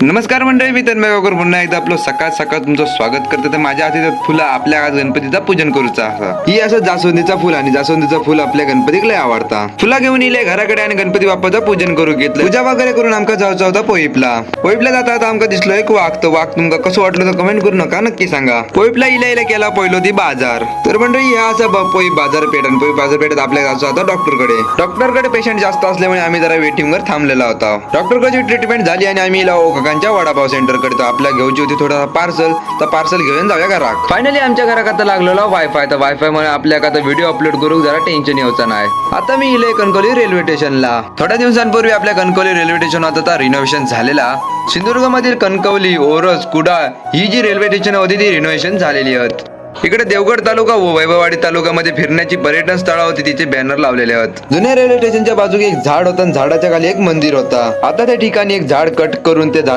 नमस्कार मंडळी, मी तन्मय गावकर पुन्हा एकदा आपलं सकाळ सकाळ तुमचं स्वागत करते. तर माझ्या हाती फुलं आपल्या आज गणपतीचा पूजन करूचा असा ही असं जास्वंदीचा फुल आणि जास्वंदीचा फुल आपल्या गणपतीक लय आवडता. फुला घेऊन इले घराकडे आणि गणपती बाप्पाचं पूजन करू घेतलं. पूजा वगैरे करून आमका जायचा होता पोईपला जाता आता आमका दिसलो एक वाघ तुमका कसं वाटलं तर कमेंट करू नका, नक्की सांगा. पोईपला इला केला पहिलो ती बाजार. तर मंडळी ह्या असं पोईप बाजारपेठेत आपल्या जायचं होता डॉक्टरकडे पेशंट जास्त असल्यामुळे आम्ही जरा वेटिंग वर थांबलेला होता. डॉक्टरकडची ट्रीटमेंट झाली आणि आम्ही काकांच्या वडापाव सेंटर कडे आपल्या घेऊची होती थोडा पार्सल घेऊन जाऊया घरात. फायनली आमच्या घरात आता लागलेला वायफाय. तर वायफाय मुळे आपल्या आता व्हिडिओ अपलोड करू जरा टेन्शन यायचं नाही. आता मी इले कणकवली रेल्वे स्टेशनला. थोड्या दिवसांपूर्वी आपल्या कणकवली रेल्वे स्टेशन आता रिनोव्हेशन झालेला. सिंधुदुर्ग मधील कणकवली, ओरस, कुडाळ ही जी रेल्वे स्टेशन होती ती रिनोव्हेशन झालेली आहेत. इकडे देवगड तालुका व वैभववाडी तालुक्यामध्ये फिरण्याची पर्यटन स्थळ होती, तिचे बॅनर लावलेले आहेत. जुन्या रेल्वे स्टेशनच्या बाजूला एक झाड होतं, झाडाच्या खाली एक मंदिर होता. आता त्या ठिकाणी एक झाड कट करून ते झाड